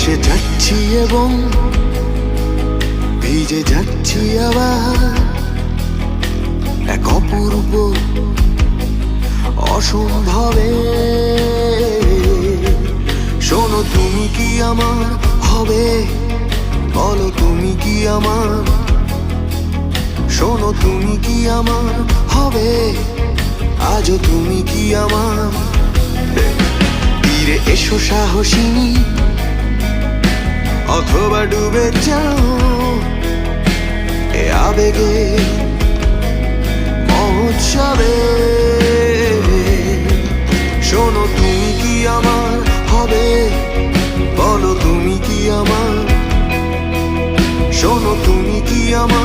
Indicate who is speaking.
Speaker 1: ভেসে যাচ্ছি এবং ভিজে যাচ্ছি আবার এক অপূর্ব অসম্ভবে। শোনো তুমি কি আমার হবে, বলো তুমি কি আমার। শোনো তুমি কি আমার হবে, আজও তুমি কি আমার। তীরে এসো সাহসিনী, অথবা ডুবে যাও এ আবেগে মহোৎসবে। শোনো তুমি কি আমার হবে, বলো তুমি কি আমার। শোনো তুমি কি আমার